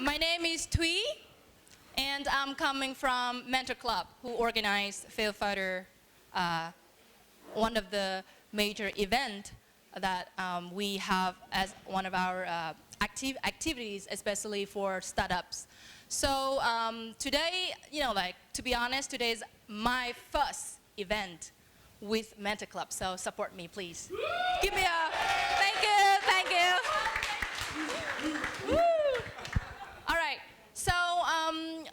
My name is Thuy, and I'm coming from Mentor Club, who organized Fail Fighter, one of the major events that we have as one of our activities, especially for startups. So today, to be honest, today is my first event with Mentor Club. So support me, please. Give me a thank you. Woo. All right. So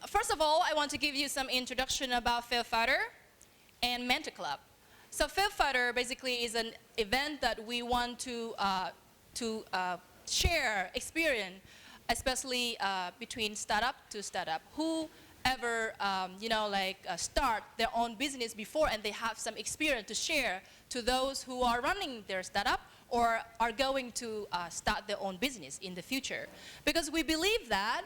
first of all, I want to give you some introduction about Fail Fighter and Mentor Club. So Fail Fighter basically is an event that we want to share experience, especially between startup to startup. Whoever start their own business before and they have some experience to share to those who are running their startup or are going to start their own business in the future. Because we believe that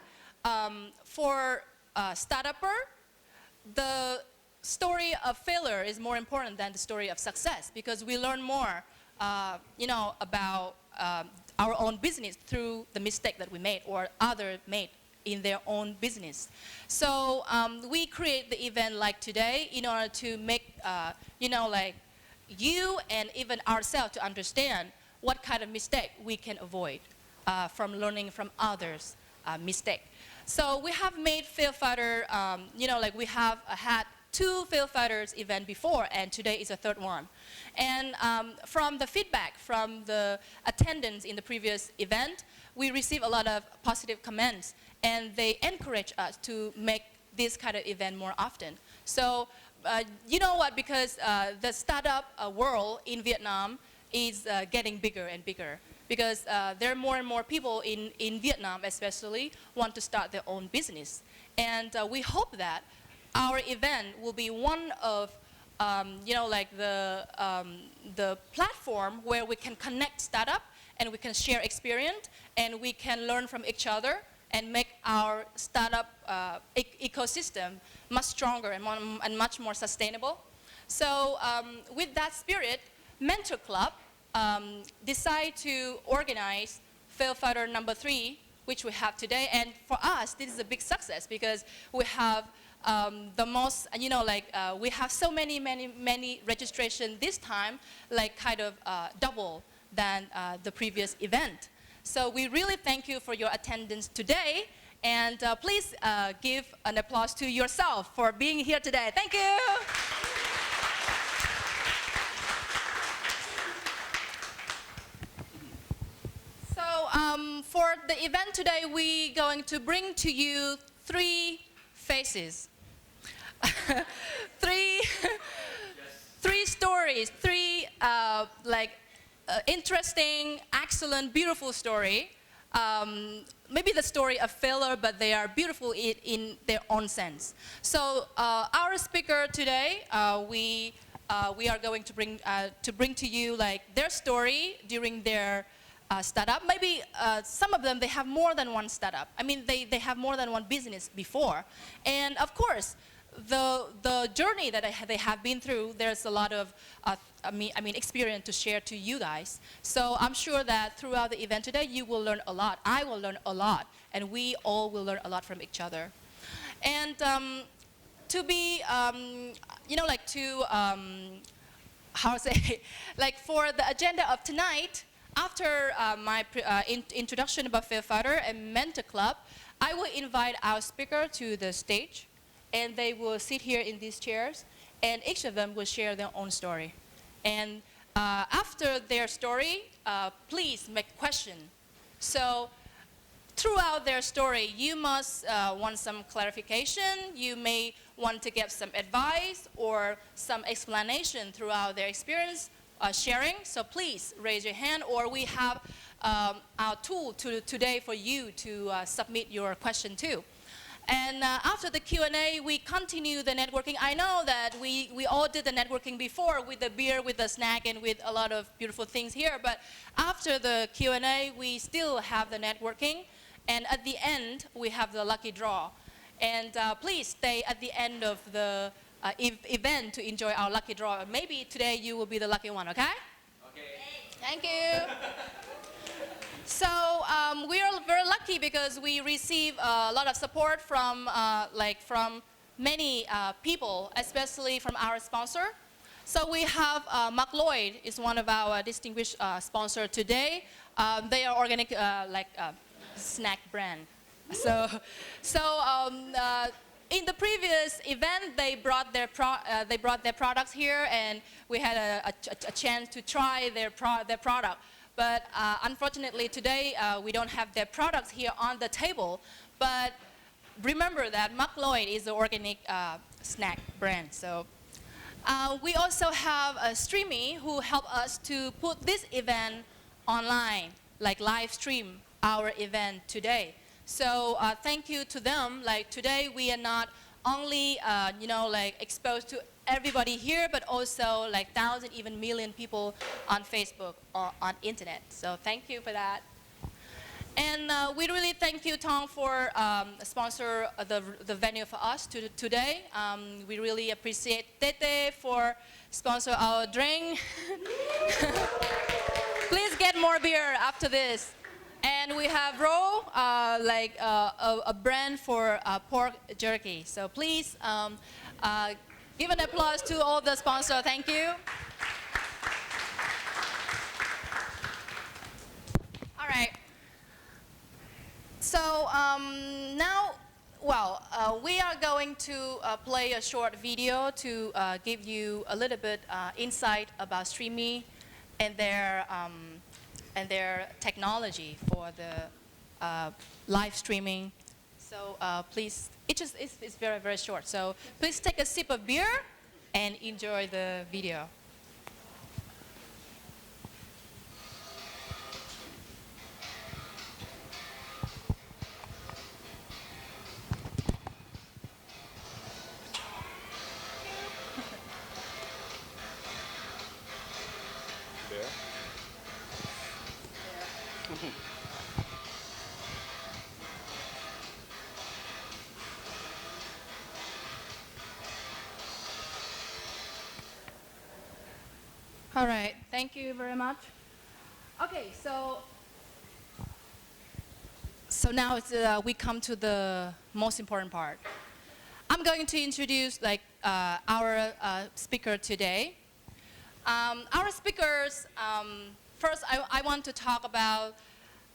for a startupper, the story of failure is more important than the story of success, because we learn more about our own business through the mistake that we made or others made in their own business. So we create the event like today in order to make you and even ourselves to understand what kind of mistake we can avoid from learning from others' mistake. So we have made Fail Fighter, we have had 2 Fail Fighters event before, and today is a 3rd one. And from the feedback from the attendants in the previous event, we received a lot of positive comments, and they encourage us to make this kind of event more often. So you know what, because the startup world in Vietnam is getting bigger and bigger, because there are more and more people in Vietnam especially want to start their own business. And we hope that our event will be one of the platform where we can connect startup and we can share experience and we can learn from each other and make our startup ecosystem much stronger and much more sustainable. So with that spirit, Mentor Club decided to organize Fail Fighter number 3, which we have today. And for us, this is a big success because we have the most, we have so many registration this time, double than the previous event. So we really thank you for your attendance today, and please give an applause to yourself for being here today. Thank you. So for the event today, we're going to bring to you 3 faces. three stories, 3 interesting, excellent, beautiful story. Maybe the story of failure, but they are beautiful in their own sense. So our speaker today, we are going to bring to you their story during their startup. Maybe some of them, they have more than one startup. I mean, they have more than one business before. And of course, the journey that they have been through, there's a lot of experience to share to you guys. So I'm sure that throughout the event today, you will learn a lot. I will learn a lot, and we all will learn a lot from each other. And to be, for the agenda of tonight, after my introduction about Fail Fighter and Mentor Club, I will invite our speaker to the stage, and they will sit here in these chairs, and each of them will share their own story. And after their story, please make question. So throughout their story, you must want some clarification. You may want to get some advice or some explanation throughout their experience sharing. So please raise your hand, or we have our tool today for you to submit your question too. And after the Q&A, we continue the networking. I know that we all did the networking before with the beer, with the snack, and with a lot of beautiful things here. But after the Q&A, we still have the networking. And at the end, we have the lucky draw. And please stay at the end of the event to enjoy our lucky draw. Maybe today you will be the lucky one, okay? Okay. Thank you. So we are very lucky because we receive a lot of support from from many people, especially from our sponsor. So we have Mark Lloyd is one of our distinguished sponsors today. They are organic snack brand. In the previous event, they brought their products here, and we had a chance to try their product. But unfortunately, today we don't have their products here on the table. But remember that Mark Lloyd is an organic snack brand. So we also have Streamy who helped us to put this event online, like live stream our event today. So thank you to them. Like today, we are not only exposed to everybody here, but also like thousands, even million people on Facebook or on internet. So thank you for that. And we really thank you, THＯNG, for sponsor the venue for us today. We really appreciate Tete for sponsor our drink. Please get more beer after this. And we have Ro, a brand for pork jerky. So please give an applause to all the sponsors. Thank you. All right. So now, we are going to play a short video to give you a little bit insight about Streamy and their technology for the live streaming. So please, it's very, very short. So please take a sip of beer and enjoy the video. All right, thank you very much. Okay, so now we come to the most important part. I'm going to introduce our speaker today. Our speakers, first I want to talk about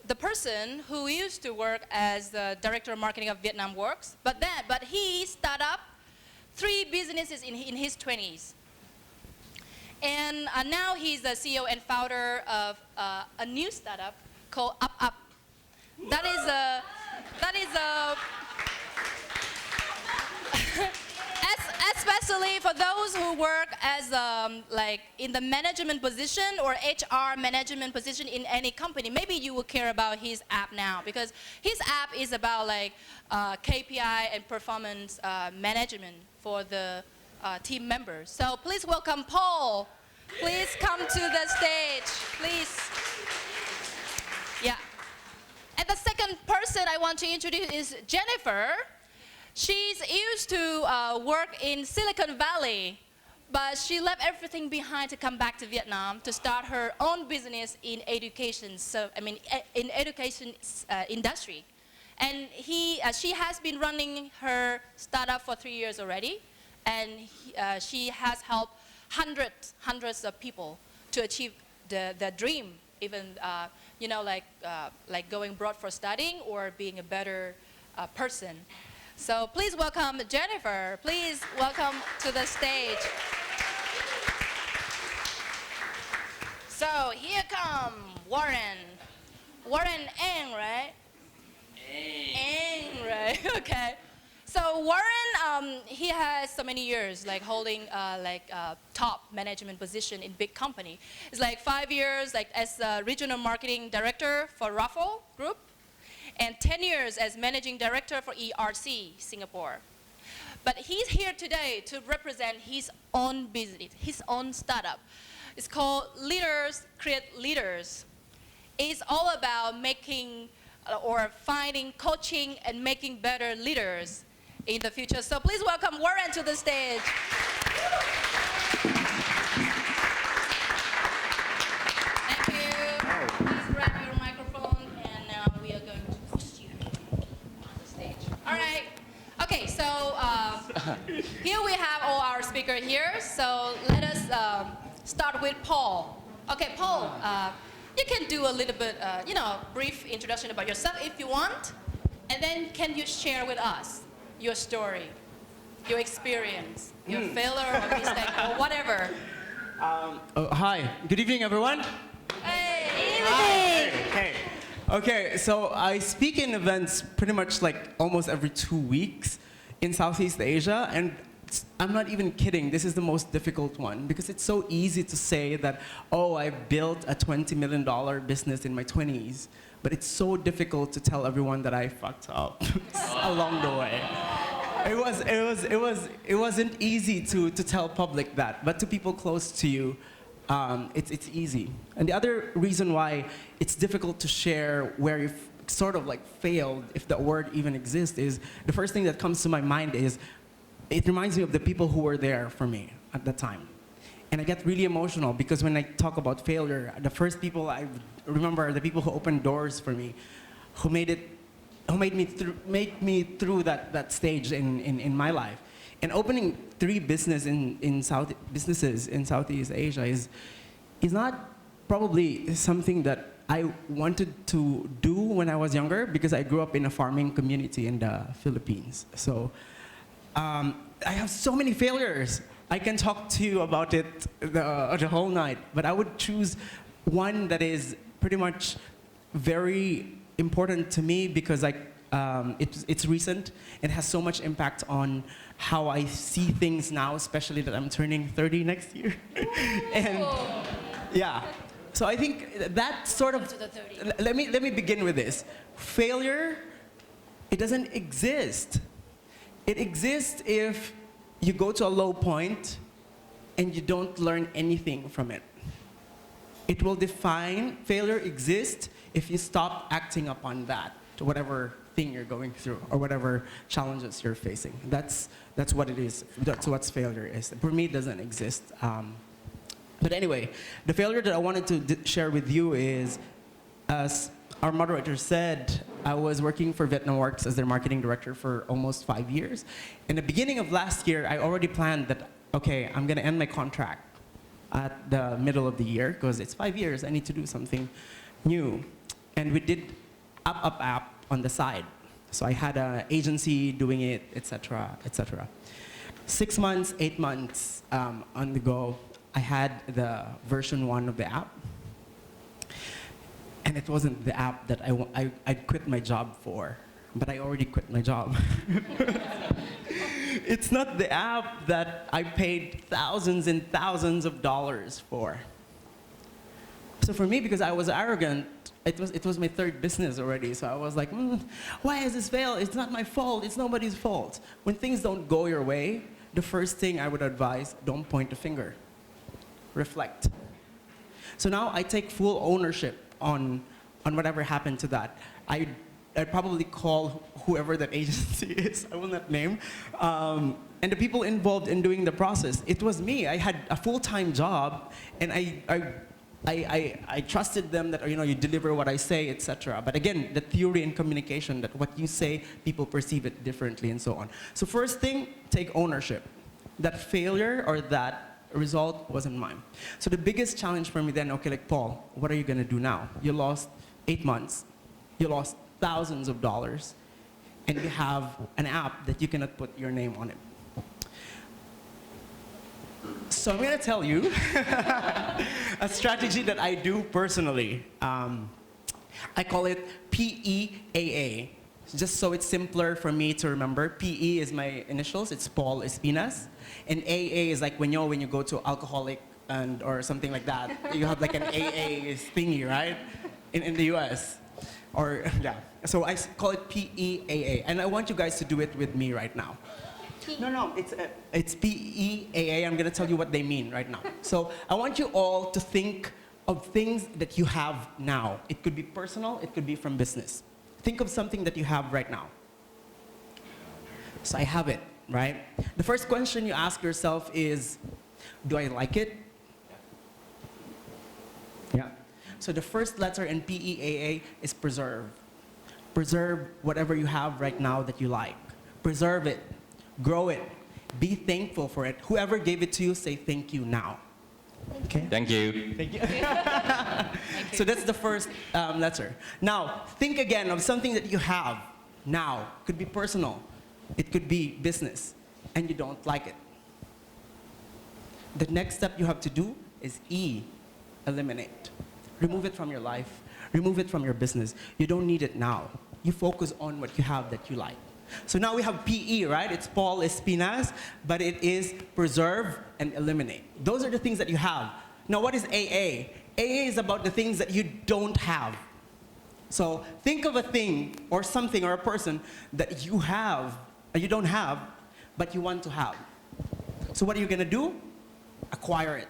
the person who used to work as the director of marketing of Vietnam Works, but he started up 3 businesses in his 20s. And now he's the CEO and founder of a new startup called Up. That is especially for those who work as in the management position or HR management position in any company. Maybe you will care about his app now, because his app is about KPI and performance management for the team members. So please welcome Paul. Please come to the stage, please. Yeah. And the second person I want to introduce is Jennifer. She's used to work in Silicon Valley, but she left everything behind to come back to Vietnam to start her own business in education. So in education industry, and she has been running her startup for 3 years already. And she has helped hundreds of people to achieve the dream, even going abroad for studying or being a better person. So please welcome Jennifer. Please welcome to the stage. So here come Warren. Warren Ng, right? Ng, right? Okay. So Warren, he has so many years holding top management position in big company. It's 5 years as regional marketing director for Raffle Group, and 10 years as managing director for ERC Singapore. But he's here today to represent his own business, his own startup. It's called Leaders Create Leaders. It's all about making or finding, coaching, and making better leaders in the future. So please welcome Warren to the stage. Thank you. Please grab your microphone. Here we have all our speakers here, so let us start with Paul. Okay, Paul, you can do a little bit, brief introduction about yourself if you want, and then can you share with us your story, your experience, your failure or mistake or whatever. Hi, good evening, everyone. Hey, Hey. Okay, so I speak in events pretty much like almost every 2 weeks in Southeast Asia, and I'm not even kidding, this is the most difficult one because it's so easy to say that, oh, I built a $20 million business in my 20s, but it's so difficult to tell everyone that I fucked up along the way. It wasn't easy to tell public that, but to people close to you, it's easy. And the other reason why it's difficult to share where you've sort of like failed, if the word even exists, is the first thing that comes to my mind is it reminds me of the people who were there for me at that time. And I get really emotional because when I talk about failure, the first people I remember are the people who opened doors for me, who made me through that stage in my life. And opening 3 businesses in Southeast Asia is not probably something that I wanted to do when I was younger because I grew up in a farming community in the Philippines. So I have so many failures. I can talk to you about it the whole night, but I would choose one that is pretty much very important to me because it's recent. It has so much impact on how I see things now, especially that I'm turning 30 next year. And yeah, so I think that sort of, let me begin with this. Failure, it doesn't exist. It exists if you go to a low point and you don't learn anything from it. It will define, failure exists if you stop acting upon that, to whatever thing you're going through or whatever challenges you're facing. That's what it is. That's what failure is. For me, it doesn't exist. But anyway, the failure that I wanted to share with you is, as our moderator said, I was working for VietnamWorks as their marketing director for almost 5 years. In the beginning of last year, I already planned that, okay, I'm going to end my contract at the middle of the year because it's 5 years. I need to do something new. And we did app on the side. So I had an agency doing it, etc., etc. 6 months, 8 months on the go, I had the version 1 of the app. And it wasn't the app that I quit my job for, but I already quit my job. It's not the app that I paid thousands and thousands of dollars for. So for me, because I was arrogant, it was my 3rd business already, so I was like, why has this failed? It's not my fault, it's nobody's fault. When things don't go your way, the first thing I would advise, don't point a finger. Reflect. So now I take full ownership on whatever happened to that. I'd probably call whoever that agency is, I will not name, and the people involved in doing the process. It was me. I had a full-time job, and I trusted them that, you deliver what I say, etc. But again, the theory and communication, that what you say, people perceive it differently and so on. So first thing, take ownership. That failure or that result wasn't mine. So the biggest challenge for me then, okay, like, Paul, what are you going to do now? You lost 8 months. You lost thousands of dollars. And you have an app that you cannot put your name on it. So I'm going to tell you a strategy that I do personally. I call it PEAA, just so it's simpler for me to remember. PE is my initials, it's Paul Espinas. And AA is like when you go to alcoholic or something like that. You have like an AA thingy, right? In the US. Or, yeah. So I call it PEAA. And I want you guys to do it with me right now. No, it's PEAA. I'm going to tell you what they mean right now. So I want you all to think of things that you have now. It could be personal, it could be from business. Think of something that you have right now. So I have it, right? The first question you ask yourself is, do I like it? Yeah. So the first letter in PEAA is preserve. Preserve whatever you have right now that you like. Preserve it. Grow it. Be thankful for it. Whoever gave it to you, say thank you now. Okay? Thank you. Thank you. So that's the first letter. Now, think again of something that you have now. Could be personal. It could be business. And you don't like it. The next step you have to do is E, eliminate. Remove it from your life. Remove it from your business. You don't need it now. You focus on what you have that you like. So now we have PE, right? It's Paul Espinas, but it is preserve and eliminate. Those are the things that you have. Now what is AA? AA is about the things that you don't have. So think of a thing or something or a person that you have, and you don't have, but you want to have. So what are you gonna do? Acquire it,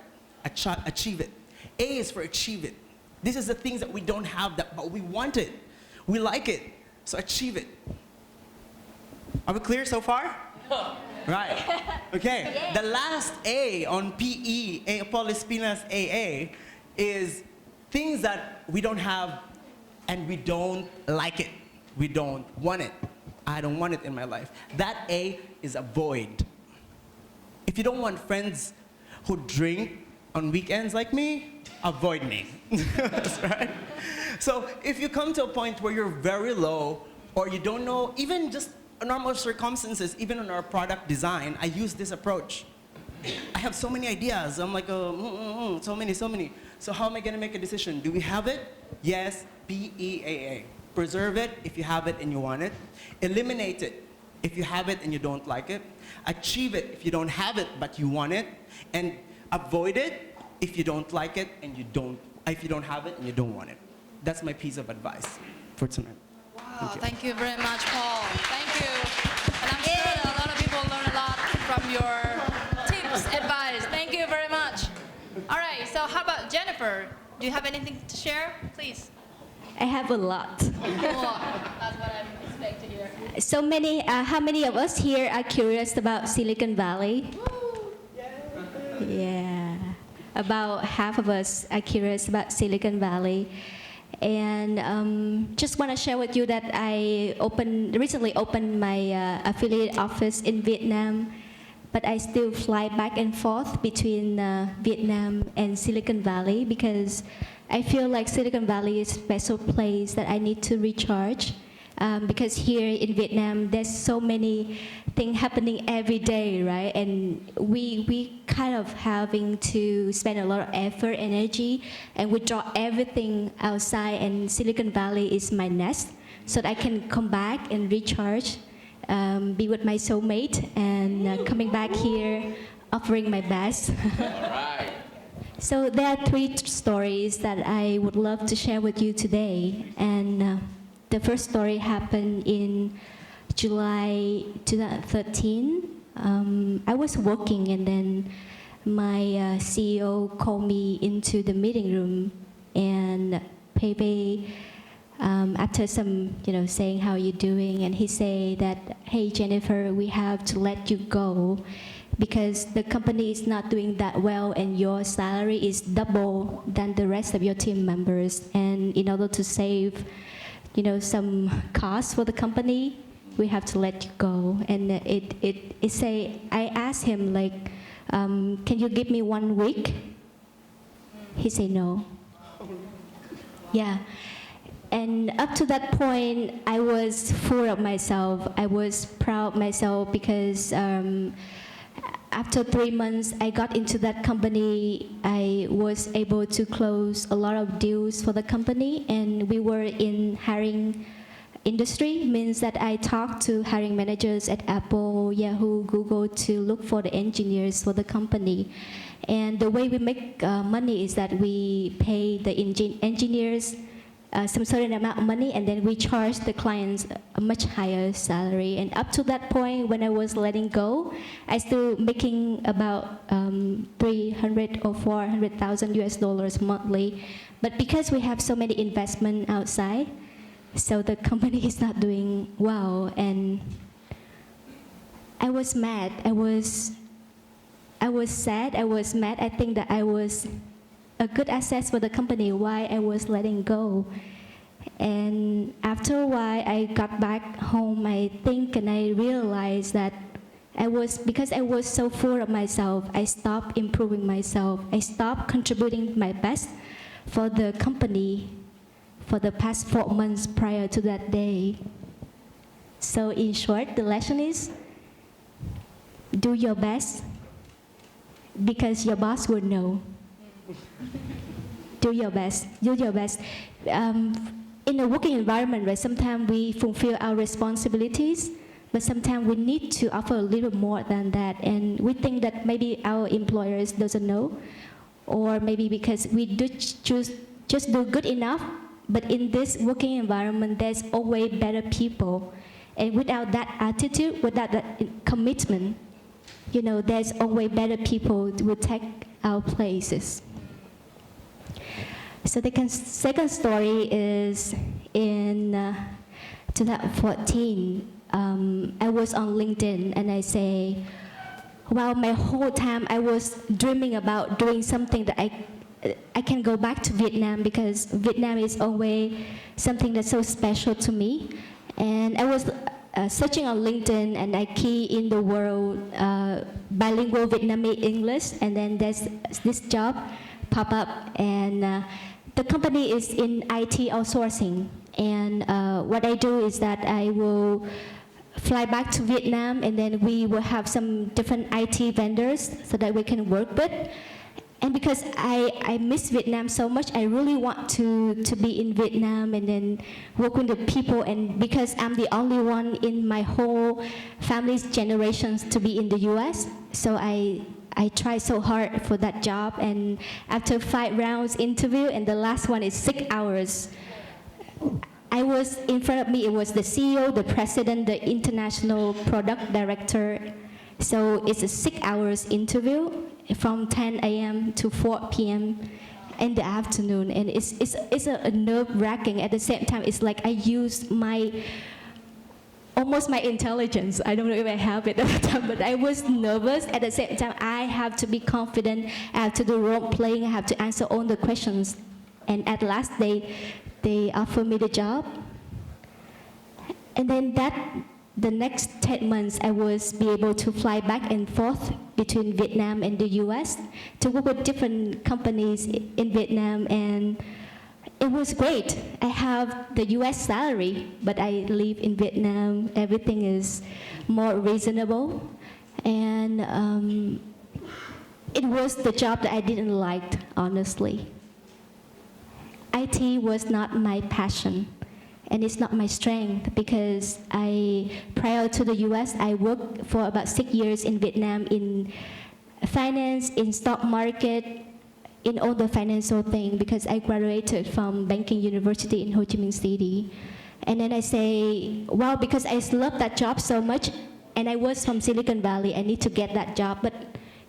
achieve it. A is for achieve it. This is the things that we don't have, but we want it. We like it, so achieve it. Are we clear so far? Right. Okay. Yeah. The last A on PE, Paul Espinas AA, is things that we don't have and we don't like it. We don't want it. I don't want it in my life. That A is avoid. If you don't want friends who drink on weekends like me, avoid me. That's right. So if you come to a point where you're very low or you don't know, even just normal circumstances, even on our product design, I use this approach. I have so many ideas. I'm like, so many. So how am I gonna make a decision? Do we have it? Yes, PEAA. Preserve it if you have it and you want it. Eliminate it if you have it and you don't like it. Achieve it if you don't have it but you want it. And avoid it if you don't like it and if you don't have it and you don't want it. That's my piece of advice for tonight. Wow, thank you very much, Paul. Thank you. And I'm sure that a lot of people learn a lot from your tips, advice. Thank you very much. All right, so how about Jennifer? Do you have anything to share? Please. I have a lot. That's what I expect to hear. So many, how many of us here are curious about Silicon Valley? Yeah, about half of us are curious about Silicon Valley. And just want to share with you that I recently opened my affiliate office in Vietnam, but I still fly back and forth between Vietnam and Silicon Valley because I feel like Silicon Valley is a special place that I need to recharge. Because here in Vietnam, there's so many things happening every day, right? And we kind of having to spend a lot of effort, energy, and withdraw everything outside. And Silicon Valley is my nest, so that I can come back and recharge, be with my soulmate, and coming back here, offering my best. All right. So there are 3 stories that I would love to share with you today. And the first story happened in July 2013. I was working and then my CEO called me into the meeting room and Pepe, after some, saying how you doing, and he said that, hey Jennifer, we have to let you go because the company is not doing that well and your salary is double than the rest of your team members. And in order to save some costs for the company, we have to let you go. And I asked him like, can you give me 1 week? He said no. Yeah. And up to that point, I was full of myself. I was proud of myself because after 3 months, I got into that company. I was able to close a lot of deals for the company, and we were in hiring industry, means that I talked to hiring managers at Apple, Yahoo, Google to look for the engineers for the company. And the way we make money is that we pay the engineers some certain amount of money, and then we charge the clients a much higher salary. And up to that point, when I was letting go, I still making about 300 or 400,000 US dollars monthly. But because we have so many investment outside, so the company is not doing well. And I was mad. I was sad. I was mad. I think that I was a good asset for the company, why I was letting go. And after a while, I got back home, I think, and I realized that Because I was so full of myself, I stopped improving myself. I stopped contributing my best for the company for the past 4 months prior to that day. So in short, the lesson is, do your best because your boss will know. Do your best. Do your best. In a working environment, right, sometimes we fulfill our responsibilities, but sometimes we need to offer a little more than that. And we think that maybe our employers doesn't know, or maybe because we do just do good enough. But in this working environment, there's always better people. And without that attitude, without that commitment, there's always better people who will take our places. So the second story is in 2014. I was on LinkedIn and I say, wow, my whole time I was dreaming about doing something that I can go back to Vietnam, because Vietnam is always something that's so special to me. And I was searching on LinkedIn and I key in the word bilingual Vietnamese English, and then there's this job pop up, and the company is in IT outsourcing. And what I do is that I will fly back to Vietnam, and then we will have some different IT vendors so that we can work with. And because I miss Vietnam so much, I really want to be in Vietnam and then work with the people. And because I'm the only one in my whole family's generations to be in the US, so I tried so hard for that job. And after 5 rounds interview, and the last one is 6 hours, I was, in front of me, it was the CEO, the president, the international product director. So it's a 6 hours interview from 10 a.m. to 4 p.m. in the afternoon. And it's a nerve-wracking. At the same time, it's like I use almost my intelligence. I don't know if I have it at the time, but I was nervous. At the same time, I have to be confident. I have to do role playing. I have to answer all the questions. And at last, they offered me the job. And then the next 10 months, I was be able to fly back and forth between Vietnam and the US to work with different companies in Vietnam, and it was great. I have the US salary, but I live in Vietnam. Everything is more reasonable, and it was the job that I didn't like, honestly. IT was not my passion. And it's not my strength, because prior to the US, I worked for about 6 years in Vietnam in finance, in stock market, in all the financial thing, because I graduated from banking university in Ho Chi Minh City. And then I say, wow, because I love that job so much, and I was from Silicon Valley, I need to get that job. But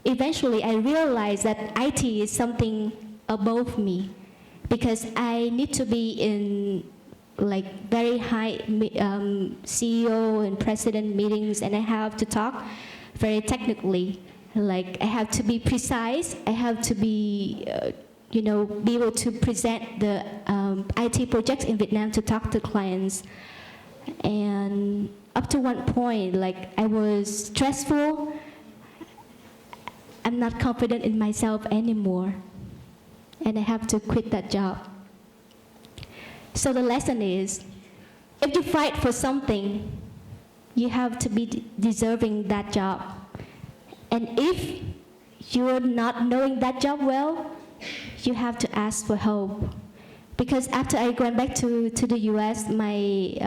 eventually I realized that IT is something above me, because I need to be in like very high CEO and president meetings, and I have to talk very technically. Like I have to be precise. I have to be, be able to present the IT projects in Vietnam to talk to clients. And up to one point, like I was stressful. I'm not confident in myself anymore, and I have to quit that job. So the lesson is, if you fight for something, you have to be deserving that job. And if you're not knowing that job well, you have to ask for help. Because after I went back to the US, my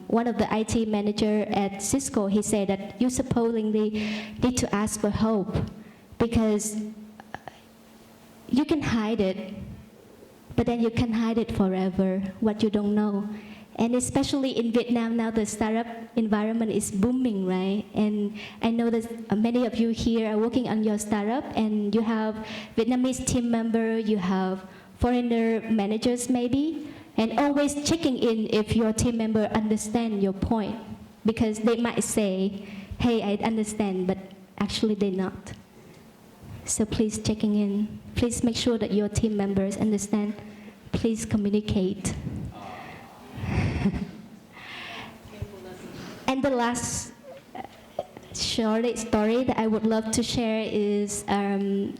one of the IT manager at Cisco, he said that you supposedly need to ask for help, because you can hide it, but then you can hide it forever, what you don't know. And especially in Vietnam now, the startup environment is booming, right? And I know that many of you here are working on your startup, and you have Vietnamese team member, you have foreigner managers maybe, and always checking in if your team member understand your point, because they might say, hey, I understand, but actually they're not. So please checking in. Please make sure that your team members understand. Please communicate. And the last short story that I would love to share is,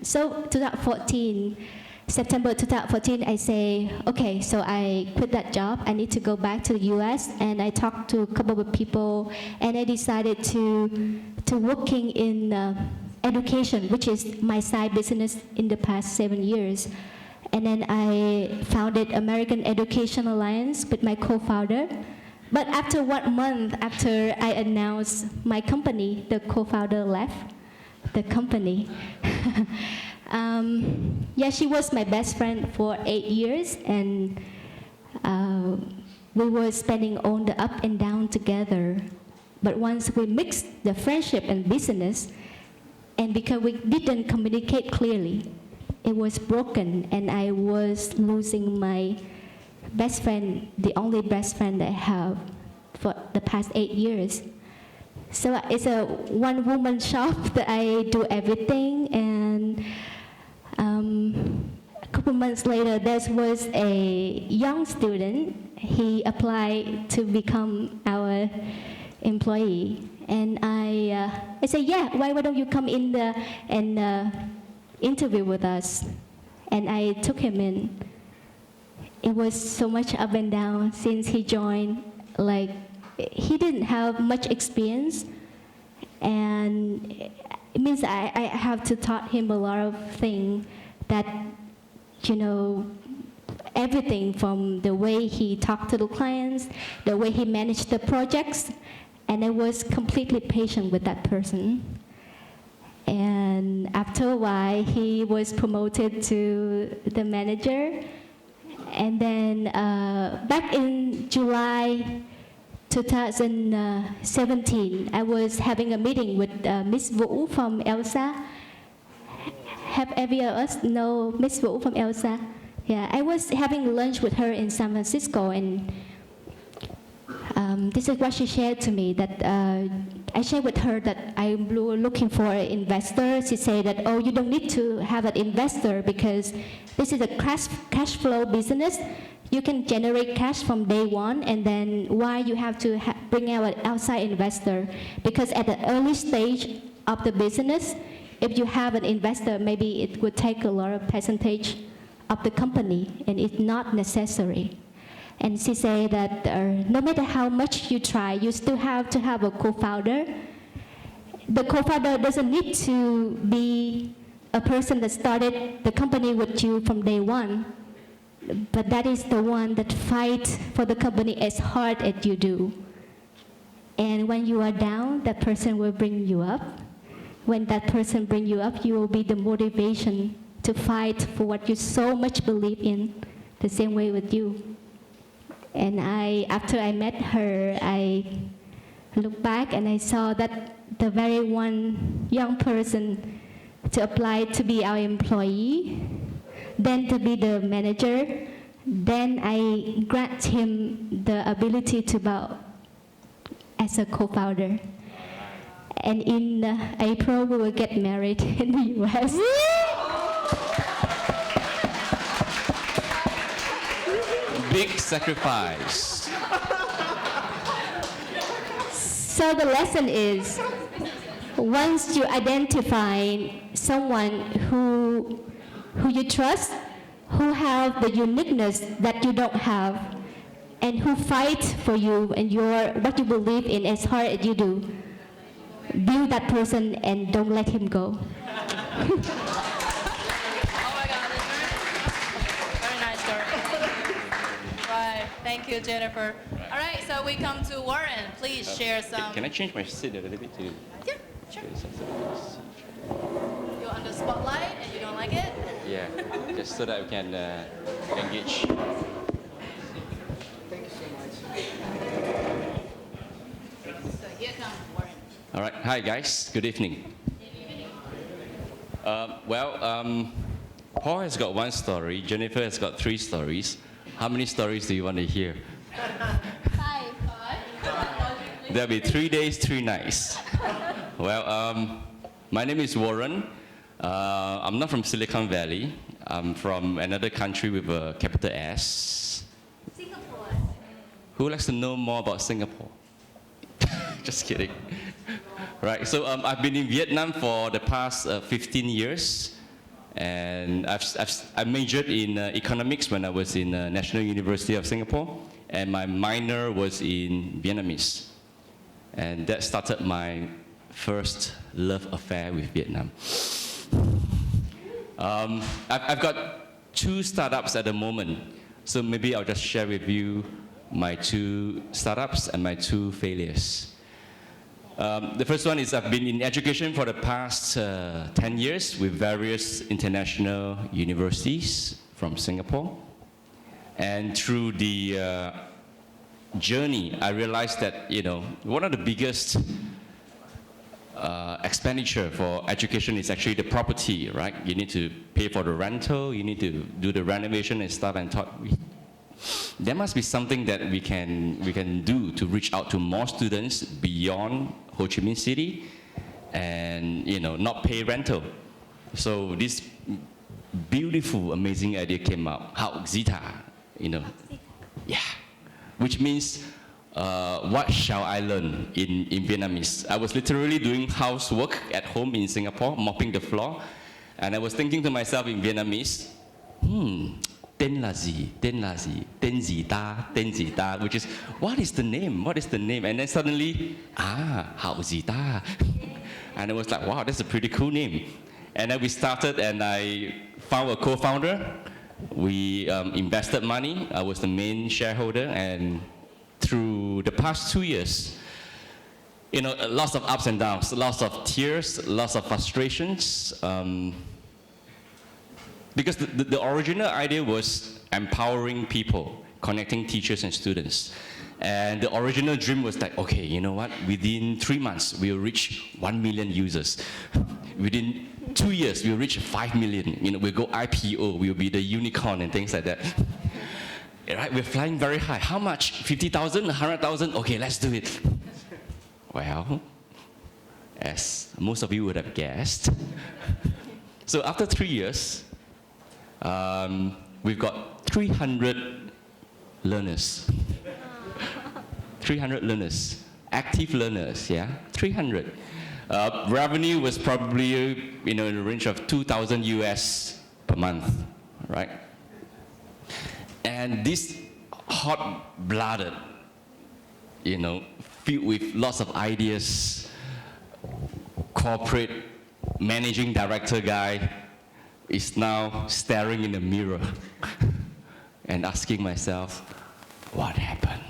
so 2014, September 2014, I say, okay, so I quit that job. I need to go back to the US, and I talked to a couple of people, and I decided to working in education, which is my side business in the past 7 years. And then I founded American Education Alliance with my co-founder. But after 1 month after I announced my company, the co-founder left the company. Yeah, she was my best friend for 8 years, and we were spending all the up and down together. But once we mixed the friendship and business, and because we didn't communicate clearly, it was broken, and I was losing my best friend, the only best friend I have for the past 8 years. So it's a one-woman shop that I do everything, and a couple months later, there was a young student. He applied to become our employee, and I said, yeah, why don't you come in and interview with us? And I took him in. It was so much up and down since he joined. Like, he didn't have much experience, and it means I have to taught him a lot of things that, you know, everything from the way he talked to the clients, the way he managed the projects, and I was completely patient with that person. And after a while, he was promoted to the manager. And then back in July 2017, I was having a meeting with Miss Vũ from Elsa. Have any of us know Miss Vũ from Elsa? Yeah, I was having lunch with her in San Francisco, and this is what she shared to me, that I shared with her that I'm looking for an investor. She said that, oh, you don't need to have an investor because this is a cash flow business. You can generate cash from day one, and then why you have to bring out an outside investor? Because at the early stage of the business, if you have an investor, maybe it would take a lot of percentage of the company, and it's not necessary. And she said that no matter how much you try, you still have to have a co-founder. The co-founder doesn't need to be a person that started the company with you from day one, but that is the one that fights for the company as hard as you do. And when you are down, that person will bring you up. When that person brings you up, you will be the motivation to fight for what you so much believe in, the same way with you. And after I met her, I looked back and I saw that the very one young person to apply to be our employee, then to be the manager, then I grant him the ability to bow as a co-founder. And in April, we will get married in the US. Big sacrifice. So the lesson is, once you identify someone who you trust, who have the uniqueness that you don't have, and who fight for you and what you believe in as hard as you do, build that person and don't let him go. Thank you, Jennifer. All right, so we come to Warren. Please share some. Can I change my seat a little bit to? Yeah, sure. You're on the spotlight and you don't like it? Yeah, just so that we can engage. Thank you so much. So here comes Warren. All right, hi guys. Good evening. Paul has got one story. Jennifer has got 3 stories. How many stories do you want to hear? 5. There'll be 3 days, 3 nights. Well, my name is Warren. I'm not from Silicon Valley. I'm from another country with a capital S. Singapore. Who likes to know more about Singapore? Just kidding. Right, so I've been in Vietnam for the past 15 years, and I majored in economics when I was in National University of Singapore, and my minor was in Vietnamese. And that started my first love affair with Vietnam. I've got 2 startups at the moment, so maybe I'll just share with you my 2 startups and my 2 failures. The first one is I've been in education for the past 10 years with various international universities from Singapore. And through the journey, I realized that, one of the biggest expenditure for education is actually the property, right? You need to pay for the rental, you need to do the renovation and stuff, and thought there must be something that we can do to reach out to more students beyond Ho Chi Minh City and not pay rental. So this beautiful, amazing idea came out. Học Zita, yeah, which means what shall I learn in Vietnamese? I was literally doing housework at home in Singapore, mopping the floor, and I was thinking to myself in Vietnamese, tên là gì, tên gì ta, which is, what is the name? And then suddenly, Hảo gì ta? And I was like, wow, that's a pretty cool name. And then we started, and I found a co-founder. We invested money. I was the main shareholder, and through the past 2 years, lots of ups and downs, lots of tears, lots of frustrations. Because the original idea was empowering people, connecting teachers and students. And the original dream was like, okay, you know what? Within 3 months, we'll reach 1 million users. Within 2 years, we'll reach 5 million. We'll go IPO, we'll be the unicorn and things like that. Right? We're flying very high. How much? 50,000, 100,000? Okay, let's do it. Well, as most of you would have guessed, so after 3 years, we've got 300 learners. 300 learners, active learners, yeah, 300. Revenue was probably, in the range of 2,000 US per month, right? And this hot-blooded, filled with lots of ideas, corporate managing director guy is now staring in the mirror and asking myself, what happened?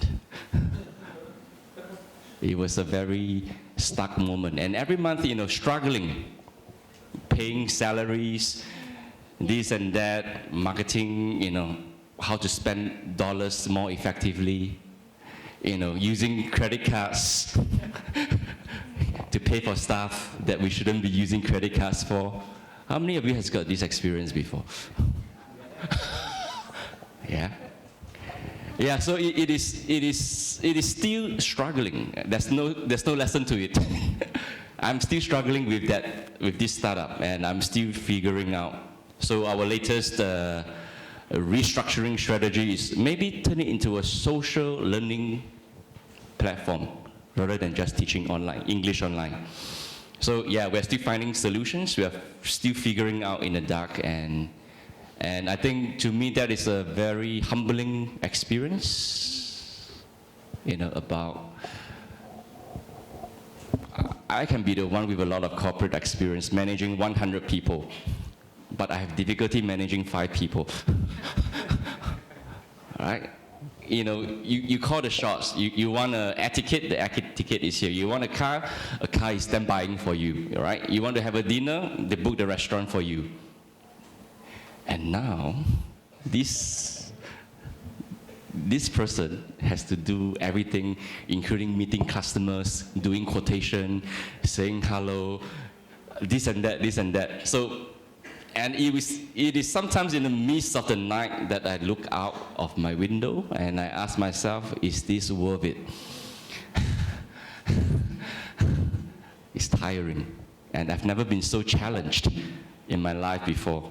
It was a very stuck moment. And every month, struggling, paying salaries, this and that, marketing, how to spend dollars more effectively, using credit cards to pay for stuff that we shouldn't be using credit cards for. How many of you has got this experience before? Yeah. Yeah, so it is still struggling. There's no lesson to it. I'm still struggling with this startup, and I'm still figuring out. So our latest restructuring strategy is maybe turn it into a social learning platform rather than just teaching online, English online. So yeah, we're still finding solutions. We are still figuring out in the dark, and I think to me that is a very humbling experience, about, I can be the one with a lot of corporate experience managing 100 people, but I have difficulty managing 5 people. Right? You call the shots. You want an air ticket, the air ticket is here. You want a car is them buying for you, right? You want to have a dinner, they book the restaurant for you. And now, this person has to do everything, including meeting customers, doing quotation, saying hello, this and that. So, and it is sometimes in the midst of the night that I look out of my window and I ask myself, is this worth it? It's tiring, and I've never been so challenged in my life before.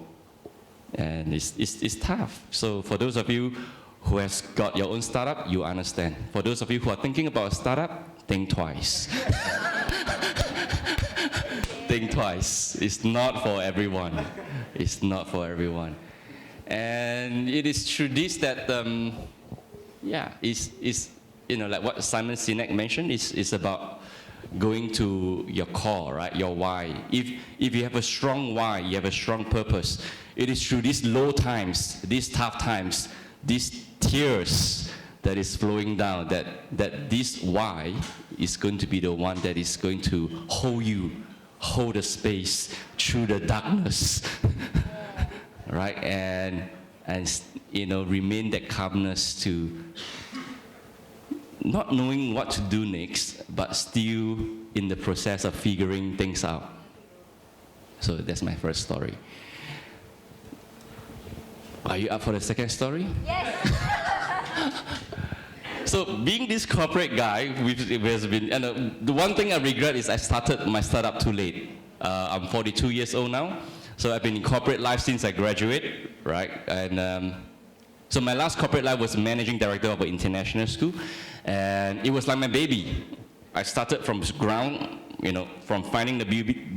And it's tough. So for those of you who has got your own startup, you understand. For those of you who are thinking about a startup, think twice. think twice. It's not for everyone. It's not for everyone. And it is through this that, is like what Simon Sinek mentioned, is about going to your core, right? Your why. If you have a strong why, you have a strong purpose, it is through these low times, these tough times, these tears that is flowing down, that this why is going to be the one that is going to hold the space through the darkness, right? And remain that calmness to not knowing what to do next, but still in the process of figuring things out. So that's my first story. Are you up for the second story? Yes. So being this corporate guy, has been, and the one thing I regret is I started my startup too late. I'm 42 years old now, so I've been in corporate life since I graduated, right? And so my last corporate life was managing director of an international school, and it was like my baby. I started from ground, from finding the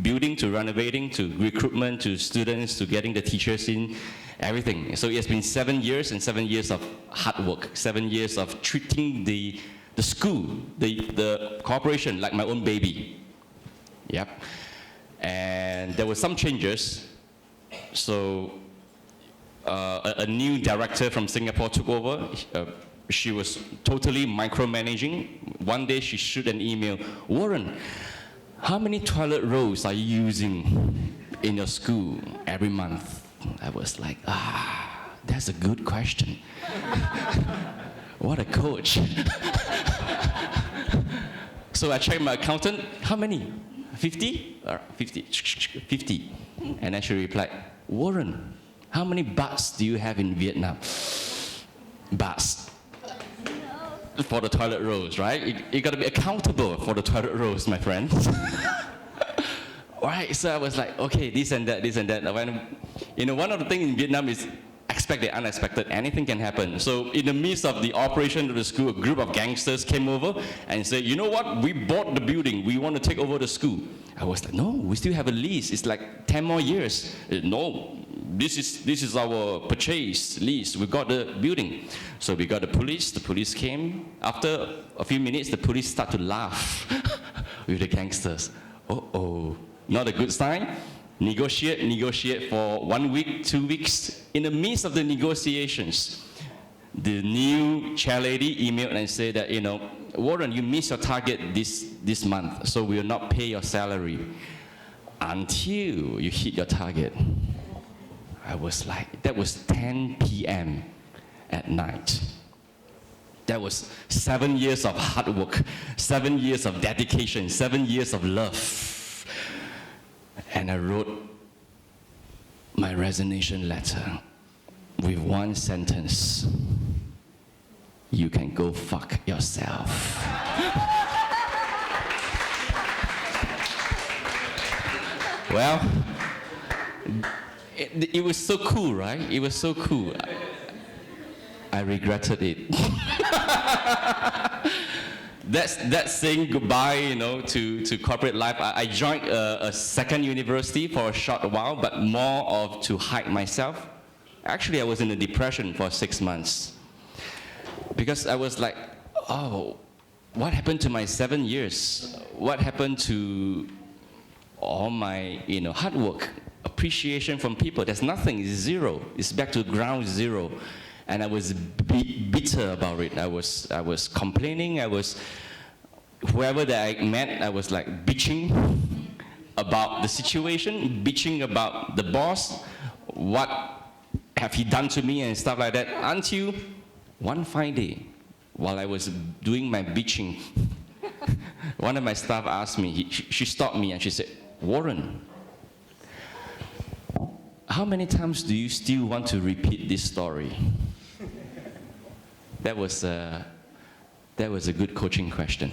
building to renovating to recruitment to students to getting the teachers in, everything. So it has been 7 years and 7 years of hard work, 7 years of treating the school, the corporation like my own baby. Yep. And there were some changes. So a new director from Singapore took over. She was totally micromanaging. One day she shoot an email, "Warren, how many toilet rolls are you using in your school every month?" I was like, that's a good question. What a coach. So I checked my accountant, how many? 50? 50. And then she replied, "Warren, how many bahts do you have in Vietnam?" Bahts. For the toilet rolls, right? You gotta be accountable for the toilet rolls, my friends. Right, so I was like, okay, this and that. When, one of the things in Vietnam is expected, unexpected, anything can happen. So in the midst of the operation of the school, a group of gangsters came over and said, "You know what, we bought the building, we want to take over the school." I was like, "No, we still have a lease, it's like 10 more years. No, this is our purchase lease, we got the building." So we got the police came. After a few minutes, the police started to laugh with the gangsters. Uh-oh. Not a good sign. Negotiate for 1 week, 2 weeks. In the midst of the negotiations, the new chair lady emailed and said that, "Warren, you missed your target this month, so we will not pay your salary until you hit your target." I was like, that was 10 p.m. at night. That was 7 years of hard work, 7 years of dedication, 7 years of love. And I wrote my resignation letter with one sentence: "You can go fuck yourself." Well, it was so cool, right? It was so cool. I regretted it. That's saying goodbye, to corporate life. I joined a second university for a short while, but more of to hide myself. Actually, I was in a depression for 6 months because I was like, oh, what happened to my 7 years? What happened to all my, hard work, appreciation from people? There's nothing. It's zero. It's back to ground zero. And I was bitter about it. I was complaining. Whoever that I met, I was like bitching about the situation, bitching about the boss, what have he done to me and stuff like that. Until one fine day, while I was doing my bitching, one of my staff asked me, she stopped me and she said, "Warren, how many times do you still want to repeat this story?" That was a good coaching question.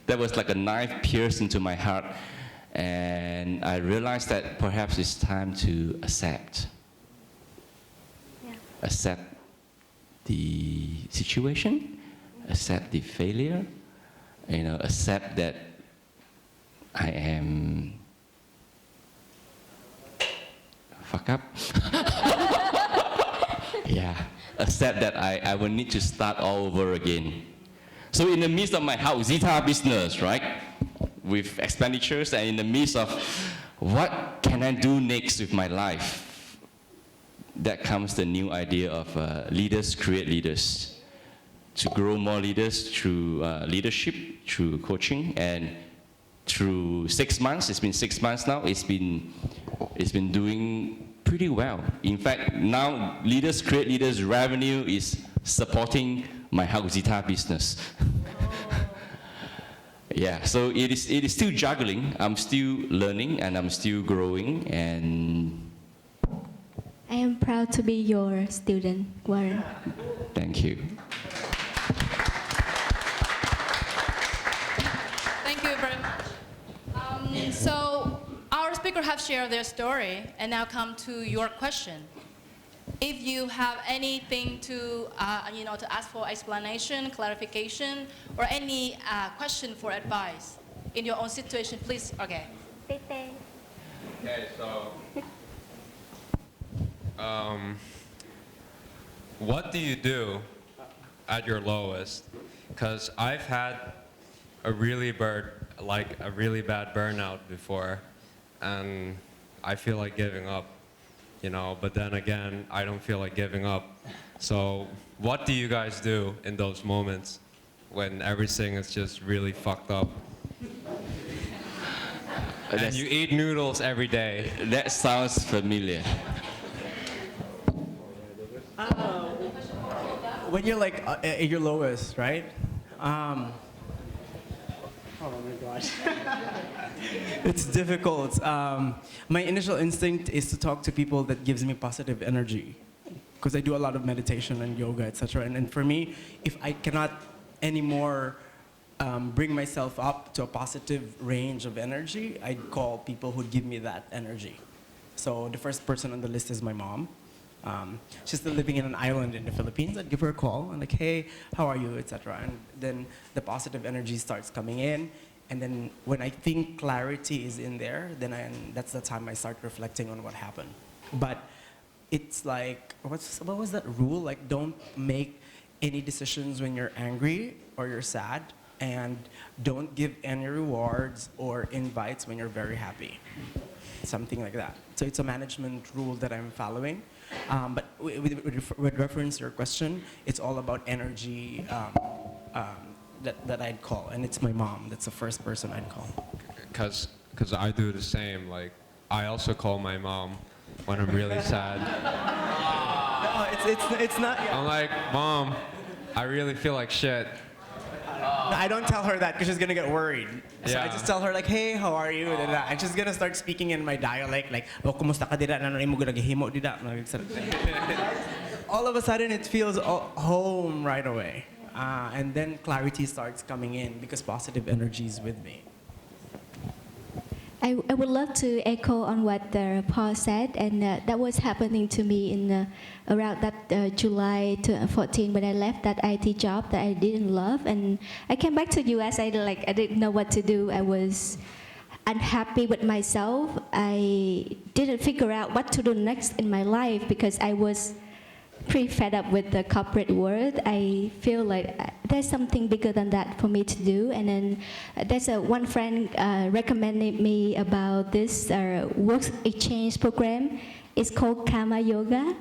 That was like a knife pierced into my heart, and I realized that perhaps it's time to accept. Yeah. Accept the situation, accept the failure, accept that I am fuck up. Yeah, accept that I will need to start all over again. So in the midst of my house guitar business, right, with expenditures and in the midst of what can I do next with my life, that comes the new idea of leaders create leaders, to grow more leaders through leadership, through coaching, and through 6 months, it's been 6 months now, it's been doing pretty well. In fact, now Leaders Create Leaders revenue is supporting my house guitar business. Yeah, so it is still juggling. I'm still learning and I'm still growing, and I am proud to be your student, Warren. thank you. Thank you very much. So our speaker have shared their story, and now come to your question. If you have anything to, to ask for explanation, clarification, or any question for advice in your own situation, please. Okay. Okay, so what do you do at your lowest? Because I've had a really bad burnout before, and I feel like giving up, but then again, I don't feel like giving up. So what do you guys do in those moments when everything is just really fucked up? And you eat noodles every day. That sounds familiar. When you're like at your lowest, right? Oh my gosh. It's difficult. My initial instinct is to talk to people that gives me positive energy, because I do a lot of meditation and yoga, etc. And for me, if I cannot anymore bring myself up to a positive range of energy, I'd call people who give me that energy. So the first person on the list is my mom. She's still living in an island in the Philippines. I'd give her a call and like, hey, how are you, etc. And then the positive energy starts coming in. And then when I think clarity is in there, then that's the time I start reflecting on what happened. But it's like, what was that rule? Like, don't make any decisions when you're angry or you're sad, and don't give any rewards or invites when you're very happy. Something like that. So it's a management rule that I'm following. But with reference to your question, it's all about energy that I'd call, and it's my mom. That's the first person I'd call. Because I do the same. Like, I also call my mom when I'm really sad. No, it's not. I'm like, Mom, I really feel like shit. No, I don't tell her that because she's gonna get worried. So I Yeah. just tell her like, hey, how are you? And she's gonna start speaking in my dialect, like, oh, kumusta ka dida? Nanay mo gihimo dida? All of a sudden, it feels home right away. And then clarity starts coming in because positive energy is with me. I would love to echo on what Paul said, and that was happening to me in around that July 2014 when I left that IT job that I didn't love, and I came back to US. I didn't know what to do. I was unhappy with myself. I didn't figure out what to do next in my life because I was pretty fed up with the corporate world. I feel like there's something bigger than that for me to do. And then there's one friend recommended me about this work exchange program. It's called Karma Yoga.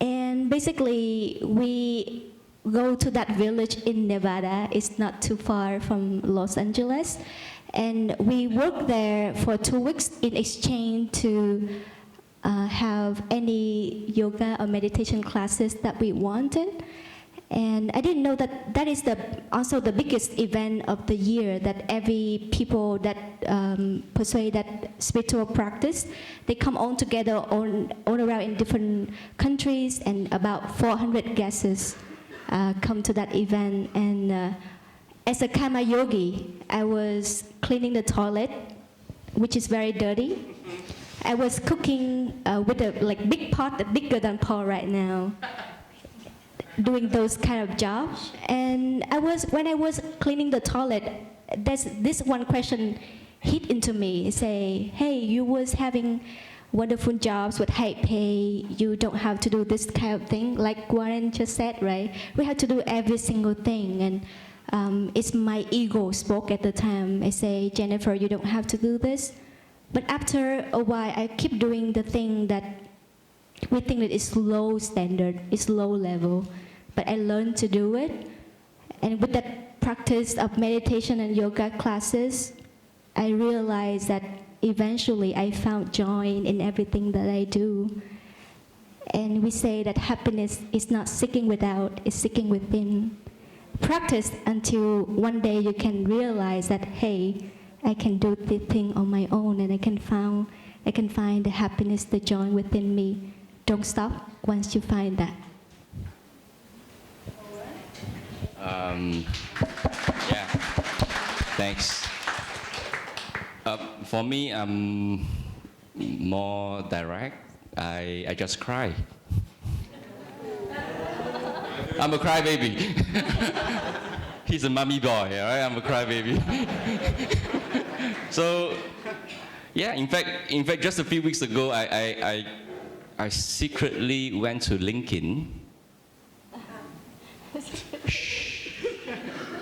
And basically, we go to that village in Nevada. It's not too far from Los Angeles. And we work there for 2 weeks in exchange to have any yoga or meditation classes that we wanted. And I didn't know that that is also the biggest event of the year, that every people that pursue that spiritual practice, they come all together all around in different countries, and about 400 guests come to that event. And as a karma yogi, I was cleaning the toilet, which is very dirty. I was cooking with a big pot, bigger than Paul right now, doing those kind of jobs. And when I was cleaning the toilet, there's this one question hit into me. Say, hey, you was having wonderful jobs with high pay. You don't have to do this kind of thing, like Warren just said, right? We have to do every single thing, and it's my ego spoke at the time. I say, Jennifer, you don't have to do this. But after a while, I keep doing the thing that we think that is low standard, is low level. But I learned to do it. And with that practice of meditation and yoga classes, I realized that eventually I found joy in everything that I do. And we say that happiness is not seeking without, it's seeking within. Practice until one day you can realize that, hey, I can do this thing on my own, and I can find the happiness, the joy within me. Don't stop once you find that. Yeah, thanks. For me, I'm more direct. I just cry. I'm a crybaby. He's a mummy boy, all right? I'm a crybaby. So, yeah. In fact, just a few weeks ago, I secretly went to LinkedIn.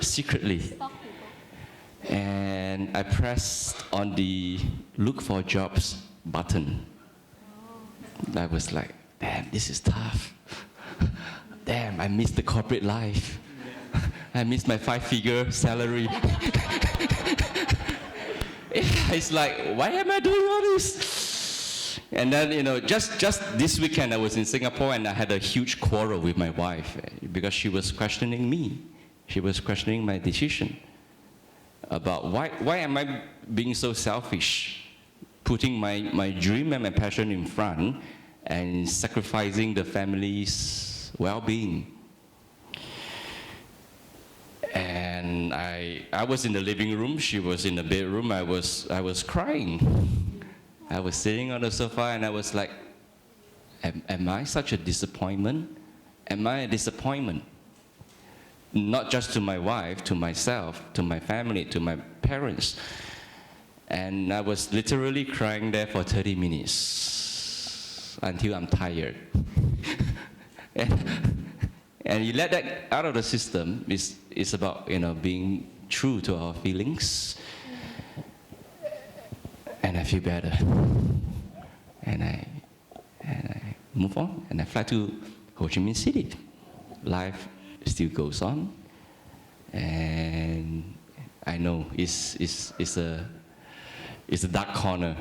Secretly. And I pressed on the look for jobs button. I was like, damn, this is tough. Damn, I miss the corporate life. I miss my 5-figure salary. It's like, why am I doing all this? And then, just this weekend I was in Singapore and I had a huge quarrel with my wife because she was questioning me. She was questioning my decision about why am I being so selfish, putting my dream and my passion in front and sacrificing the family's well-being. And I was in the living room, she was in the bedroom, I was crying. I was sitting on the sofa and I was like, am I such a disappointment? Am I a disappointment? Not just to my wife, to myself, to my family, to my parents. And I was literally crying there for 30 minutes until I'm tired. And you let that out of the system. It's about being true to our feelings. And I feel better. And I move on and I fly to Ho Chi Minh City. Life still goes on, and I know it's a dark corner,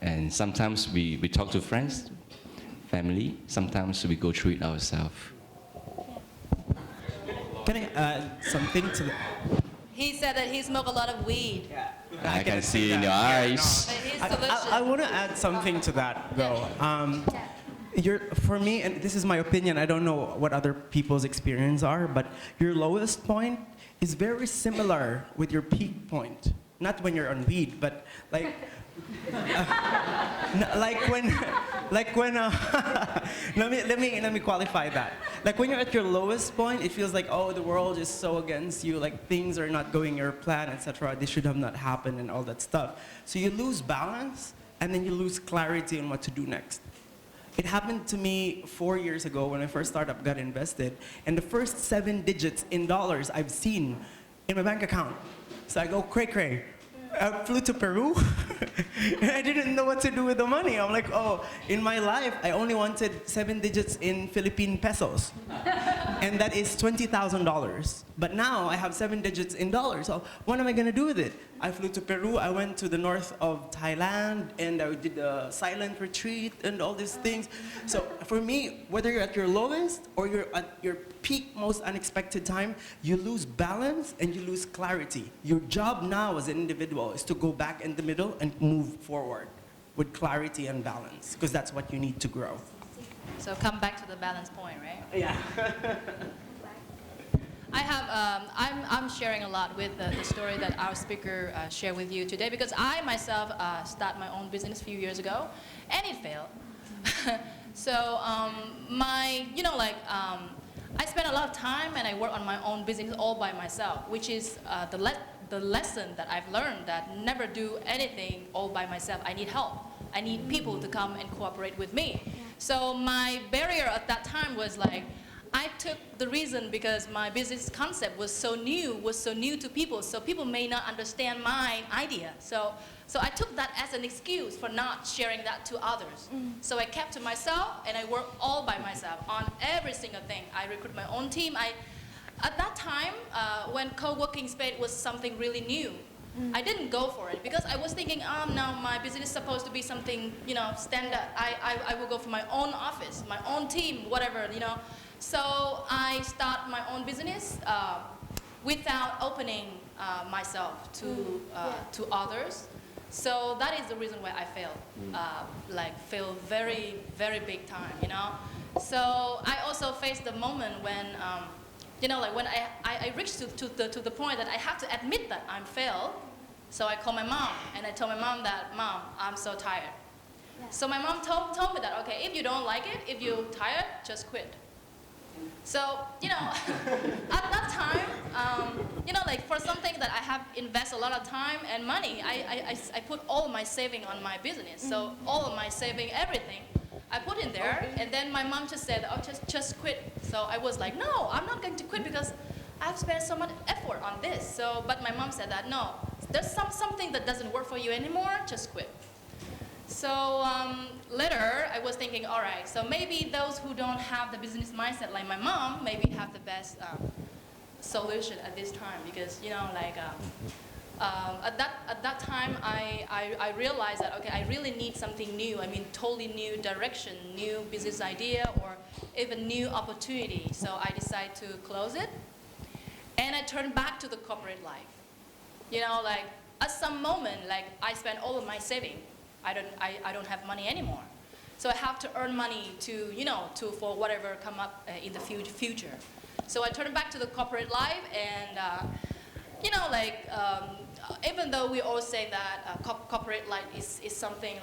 and sometimes we talk to friends, family, sometimes we go through it ourselves. Can I add something to the... He said that he smoked a lot of weed. Yeah. I can see in your eyes. But he's delicious. I want to add something to that, though. For me, and this is my opinion, I don't know what other people's experience are, but your lowest point is very similar with your peak point. Not when you're on weed, but like, let me qualify that. Like when you're at your lowest point, it feels like, oh, the world is so against you, like things are not going your plan, etc. This should have not happened and all that stuff. So you lose balance, and then you lose clarity on what to do next. It happened to me 4 years ago when my first startup got invested, and the first 7 digits in dollars I've seen in my bank account. So I go cray-cray. I flew to Peru, and I didn't know what to do with the money. I'm like, oh, in my life, I only wanted 7 digits in Philippine pesos, and that is $20,000. But now I have 7 digits in dollars, so what am I gonna do with it? I flew to Peru, I went to the north of Thailand, and I did a silent retreat and all these things. So for me, whether you're at your lowest or you're at your peak, most unexpected time, you lose balance and you lose clarity. Your job now as an individual is to go back in the middle and move forward with clarity and balance, because that's what you need to grow. So come back to the balance point, right? Yeah. I'm sharing a lot with the story that our speaker shared with you today, because I myself started my own business a few years ago, and it failed. So I spent a lot of time and I work on my own business all by myself, which is the lesson that I've learned, that never do anything all by myself. I need help. I need people to come and cooperate with me. So my barrier at that time was like, I took the reason because my business concept was so new to people, so people may not understand my idea. So I took that as an excuse for not sharing that to others. So I kept to myself, and I worked all by myself on every single thing. I recruited my own team. At that time, when co-working space was something really new, I didn't go for it because I was thinking, now my business is supposed to be something, standard. I will go for my own office, my own team, whatever, So I start my own business without opening myself to others. So that is the reason why I failed, failed very, very big time, So I also faced the moment when, when I reached to the point that I have to admit that I'm failed. So I called my mom, and I told my mom that, Mom, I'm so tired. So my mom told me that, okay, if you don't like it, if you're tired, just quit. So, at that time, for something that I have invested a lot of time and money, I put all of my saving on my business. So all of my saving, everything, I put in there. And then my mom just said, just quit. So I was like, no, I'm not going to quit because I've spent so much effort on this. So, but my mom said that, no, there's something that doesn't work for you anymore, just quit. So later, I was thinking, all right, so maybe those who don't have the business mindset like my mom, maybe have the best solution at this time because, at that time, I realized that, okay, I really need something new. I mean, totally new direction, new business idea, or even new opportunity. So I decided to close it, and I turned back to the corporate life. At some moment, I spent all of my saving. I don't have money anymore. So I have to earn money for whatever come up in the future. So I turned back to the corporate life, and even though we all say that corporate life is something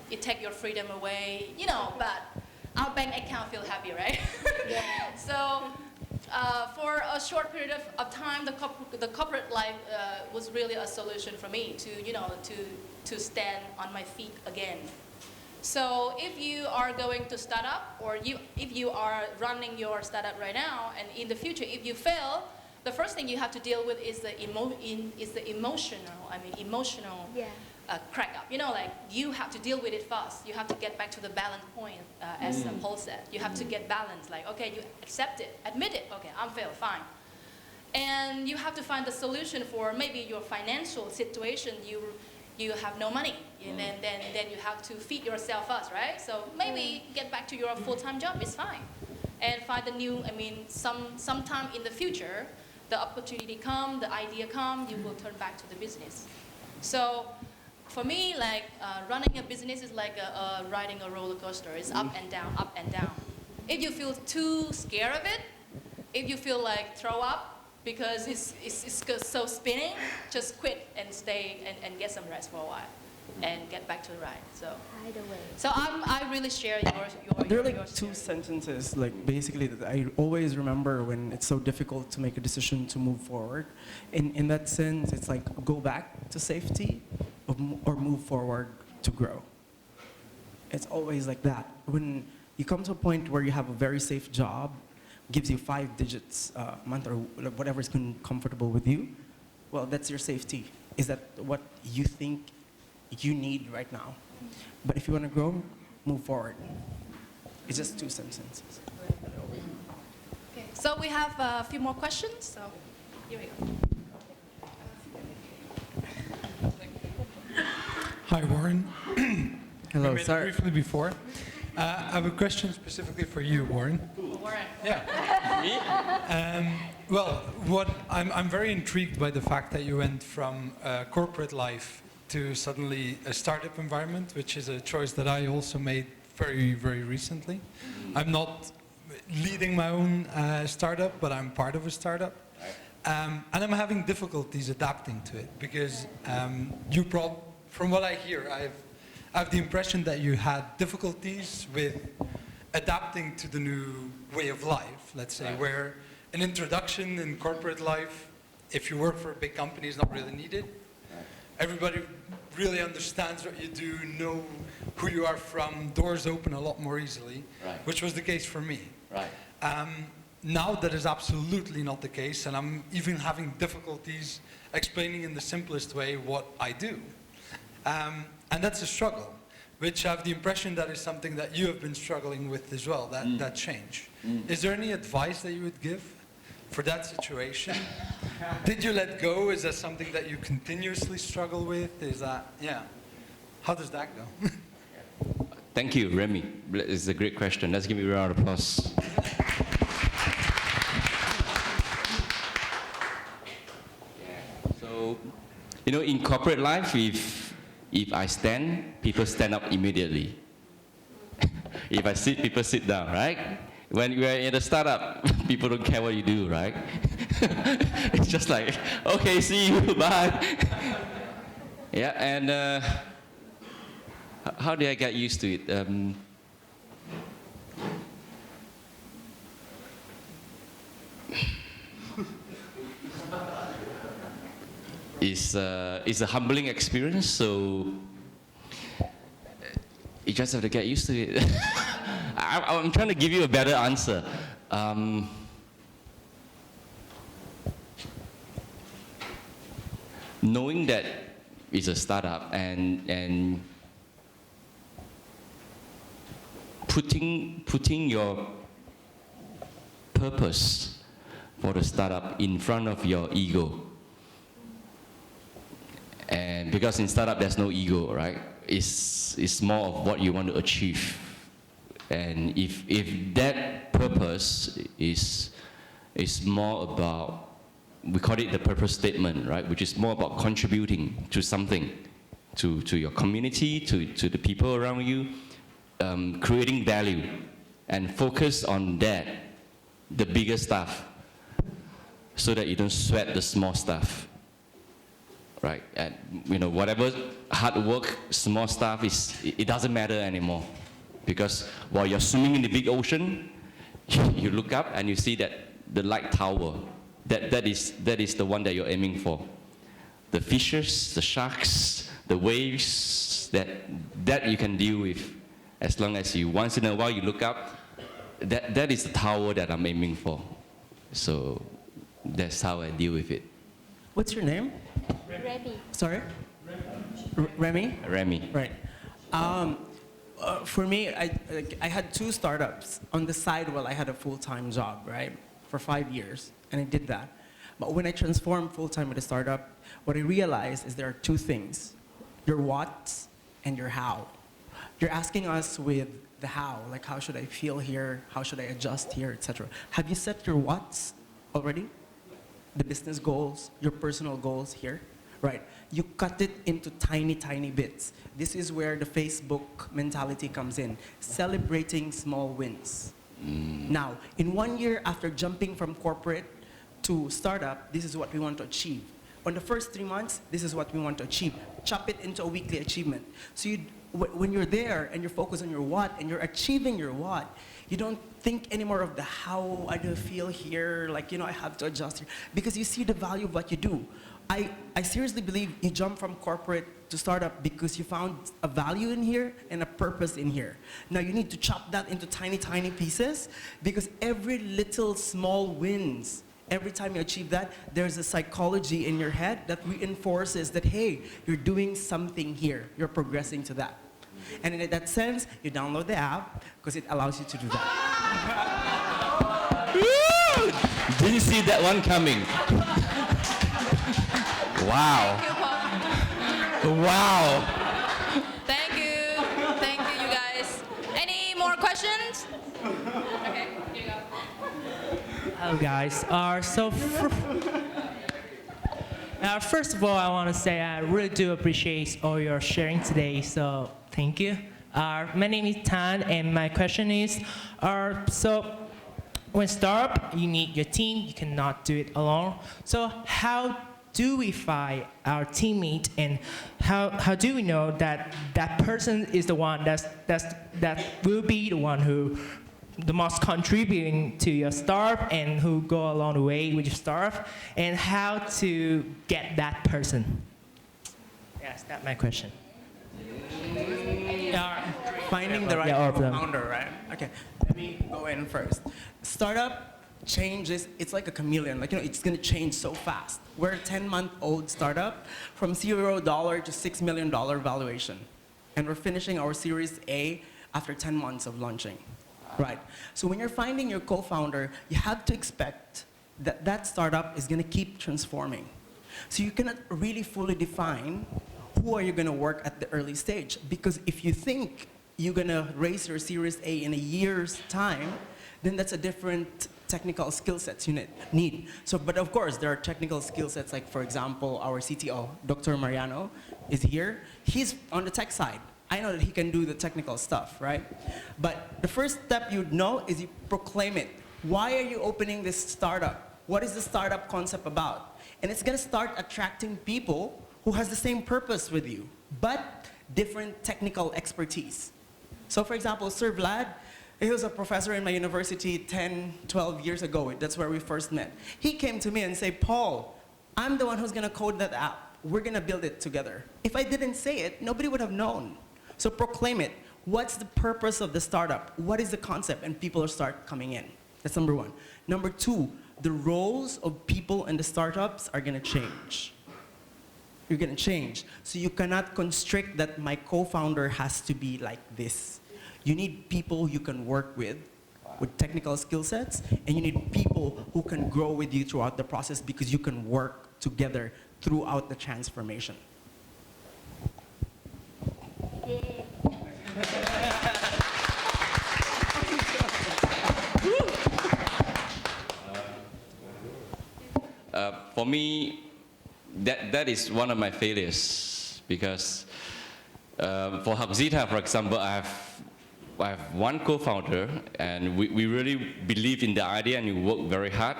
it take your freedom away, but our bank account feel happy, right? Yeah. So for a short period of time, the corporate life was really a solution for me to stand on my feet again. So if you are going to start up, or if you are running your startup right now, and in the future if you fail, the first thing you have to deal with is the emotional crack up. You have to deal with it fast. You have to get back to the balance point, as Paul said. You have to get balanced. Okay, you accept it, admit it. Okay, I'm failed, fine. And you have to find the solution for maybe your financial situation. You have no money, and then you have to feed yourself first, right? So maybe get back to your full-time job is fine, and find a new. Sometime in the future, the opportunity come, the idea come, you will turn back to the business. So, for me, running a business is like riding a roller coaster. It's up and down, up and down. If you feel too scared of it, if you feel like throw up, because it's so spinning, just quit and stay and get some rest for a while and get back to the ride. So I really share your There are two sentences basically that I always remember when it's so difficult to make a decision to move forward. In that sense, it's go back to safety or move forward to grow. It's always like that. When you come to a point where you have a very safe job, gives you 5 digits a month or whatever is comfortable with you, well, that's your safety. Is that what you think you need right now? But if you want to grow, move forward. It's just 2 sentences. Okay, so we have a few more questions. So here we go. Hi, Warren. Hello, We met sorry. briefly before. I have a question specifically for you, Warren. Warren. Yeah. Me? I'm very intrigued by the fact that you went from corporate life to suddenly a startup environment, which is a choice that I also made very, very recently. I'm not leading my own startup, but I'm part of a startup. And I'm having difficulties adapting to it because from what I hear, I have the impression that you had difficulties with adapting to the new way of life, let's say, where an introduction in corporate life, if you work for a big company, is not really needed. everybody really understands what you do, know who you are from, doors open a lot more easily, Right. which was the case for me. Right. Now that is absolutely not the case, and I'm even having difficulties explaining in the simplest way what I do. And that's a struggle, which I have the impression that is something that you have been struggling with as well, that change. Is there any advice that you would give for that situation? Did you let go? Is that something that you continuously struggle with? Is that, yeah. How does that go? Thank you, Remy. It's a great question. Let's give me a round of applause. So, you know, in corporate life, if I stand, people stand up immediately. If I sit, people sit down, right? When you are in a startup, people don't care what you do, right? It's just like, okay, see you, bye. Yeah, and how did I get used to it? It's a humbling experience, so you just have to get used to it. I'm trying to give you a better answer. Knowing that it's a startup and putting your purpose for the startup in front of your ego. And because in startup there's no ego, right? It's more of what you want to achieve. And if that purpose is more about, we call it the purpose statement, right? Which is more about contributing to something, to your community, to the people around you, creating value, and focus on that, the bigger stuff, so that you don't sweat the small stuff. Right, and you know, whatever hard work, small stuff it doesn't matter anymore, because while you're swimming in the big ocean, you look up and you see that the light tower, that is the one that you're aiming for. The fishes, the sharks, the waves, that you can deal with, as long as you once in a while you look up. That is the tower that I'm aiming for. So that's how I deal with it. What's your name? Remy. Sorry? Remy? Remy. Right. For me, I had 2 startups on the side while I had a full-time job, right? For 5 years, and I did that. But when I transformed full-time with a startup, what I realized is there are 2 things: your what and your how. You're asking us with the how, like how should I feel here, how should I adjust here, etc. Have you set your what's already? The business goals, your personal goals here, right? You cut it into tiny, tiny bits. This is where the Facebook mentality comes in, celebrating small wins. Now, in 1 year after jumping from corporate to startup, this is what we want to achieve. On the first 3 months, this is what we want to achieve. Chop it into a weekly achievement. So when you're there and you're focused on your what and you're achieving your what, you don't think anymore of the how I do feel here, like, you know, I have to adjust here, because you see the value of what you do. I seriously believe you jump from corporate to startup because you found a value in here and a purpose in here. Now you need to chop that into tiny, tiny pieces, because every little small wins, every time you achieve that, there's a psychology in your head that reinforces that, hey, you're doing something here, you're progressing to that. And in that sense, you download the app because it allows you to do that. Didn't see that one coming. Wow. Thank you, Paul. Wow. Thank you, you guys. Any more questions? Okay, here you go. Hello, guys. First of all, I want to say I really do appreciate all your sharing today. So thank you. My name is Tan, and my question is, so when startup, you need your team. You cannot do it alone. So how do we find our teammate, and how do we know that that person is the one that will be the one who the most contributing to your startup and who go along the way with your startup, and how to get that person? Yes, that's my question. Finding the right Yeah, all of them. founder, right? Okay, let me go in first. Startup changes, it's like a chameleon, like, it's gonna change so fast. We're a 10-month-old startup from $0 to $6 million valuation. And we're finishing our Series A after 10 months of launching. Right, so when you're finding your co-founder, you have to expect that that startup is gonna keep transforming. So you cannot really fully define who are you gonna work at the early stage. Because if you think you're gonna raise your Series A in a year's time, then that's a different technical skill sets you need. So, but of course, there are technical skill sets, like for example, our CTO, Dr. Mariano, is here. He's on the tech side. I know that he can do the technical stuff, right? But the first step you'd know is you proclaim it. Why are you opening this startup? What is the startup concept about? And it's gonna start attracting people who has the same purpose with you, but different technical expertise. So for example, Sir Vlad, he was a professor in my university 10, 12 years ago. That's where we first met. He came to me and said, Paul, I'm the one who's gonna code that app. We're gonna build it together. If I didn't say it, nobody would have known. So proclaim it. What's the purpose of the startup? What is the concept? And people will start coming in. That's number one. Number two, the roles of people in the startups are gonna change. You're gonna change. So you cannot constrict that my co-founder has to be like this. You need people you can work with technical skill sets, and you need people who can grow with you throughout the process because you can work together throughout the transformation. For me, that is one of my failures, because for Zita, for example, I have one co-founder, and we really believe in the idea and we work very hard.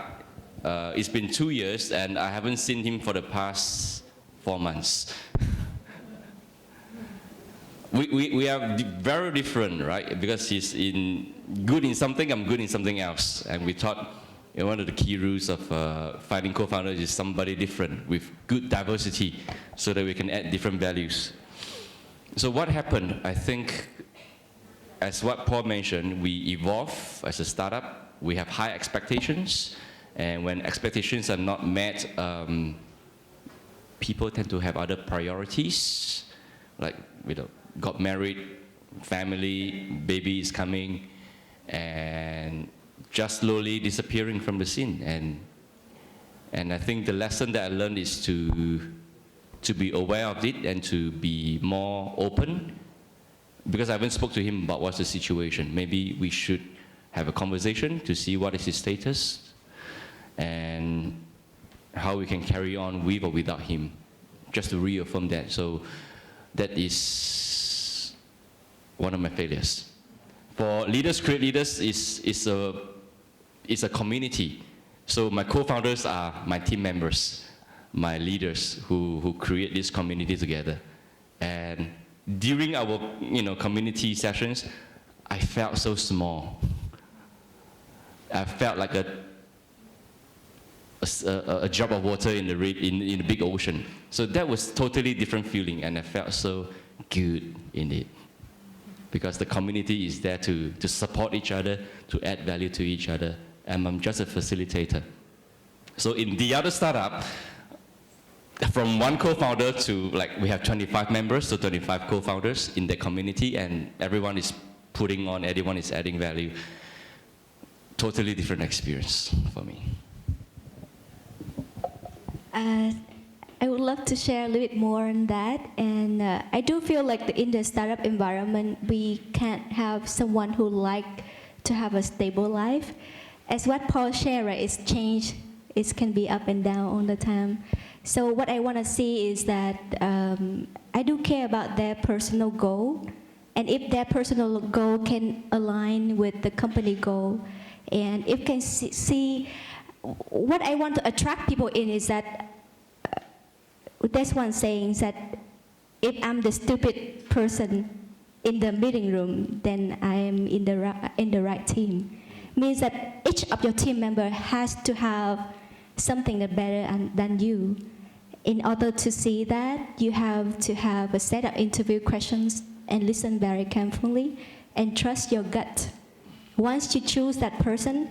It's been 2 years and I haven't seen him for the past 4 months. We are very different, right? Because he's good in something, I'm good in something else. And we thought one of the key rules of finding co-founders is somebody different with good diversity so that we can add different values. So what happened? I think, as what Paul mentioned, we evolve as a startup. We have high expectations. And when expectations are not met, people tend to have other priorities, like got married, family, baby is coming, and just slowly disappearing from the scene. And I think the lesson that I learned is to be aware of it and to be more open, because I haven't spoke to him about what's the situation. Maybe we should have a conversation to see what is his status and how we can carry on with or without him, just to reaffirm that. So that is one of my failures. For leaders, create leaders is a community. So my co-founders are my team members, my leaders who create this community together. And during our community sessions, I felt so small. I felt like a drop of water in the big ocean. So that was totally different feeling, and I felt so good in it. Because the community is there to support each other, to add value to each other, and I'm just a facilitator. So in the other startup, from one co-founder to we have 25 members, so 25 co-founders in the community, and everyone is putting on, everyone is adding value. Totally different experience for me. I would love to share a little bit more on that, and I do feel like in the startup environment, we can't have someone who like to have a stable life. As what Paul shared, right, it's change, it can be up and down all the time. So what I want to see is that I do care about their personal goal, and if their personal goal can align with the company goal, and if can see what I want to attract people in is that there's one saying that if I'm the stupid person in the meeting room, then I am in the right team. Means that each of your team member has to have something that better than you. In order to see that, you have to have a set of interview questions and listen very carefully and trust your gut. Once you choose that person,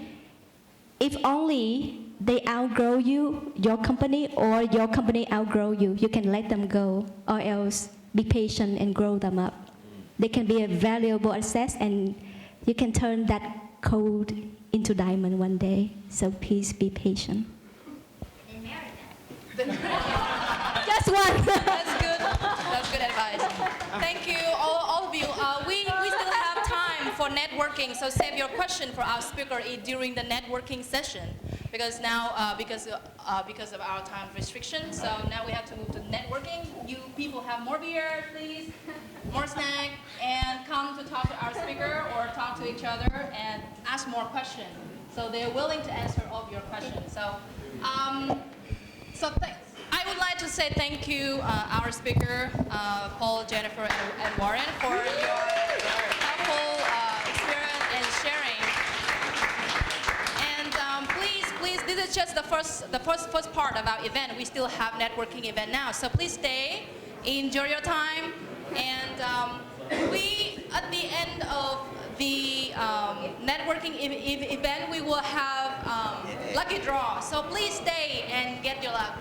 if only they outgrow you, your company, or your company outgrow you, you can let them go, or else be patient and grow them up. They can be a valuable asset, and you can turn that coal into diamond one day. So please be patient. Just one. That's good. That's good advice. Thank you, all of you. We still have time for networking, so save your question for our speaker during the networking session. Because now, because of our time restriction, so now we have to move to networking. You people have more beer, please, more snack, and come to talk to our speaker or talk to each other and ask more questions. So they're willing to answer all of your questions. So, I would like to say thank you, our speaker, Paul, Jennifer, and Warren, for your helpful experience and sharing. And please, this is just the first part of our event. We still have networking event now, so please stay, enjoy your time, and we at the end of the networking event we will have lucky draw. So please stay and get your luck.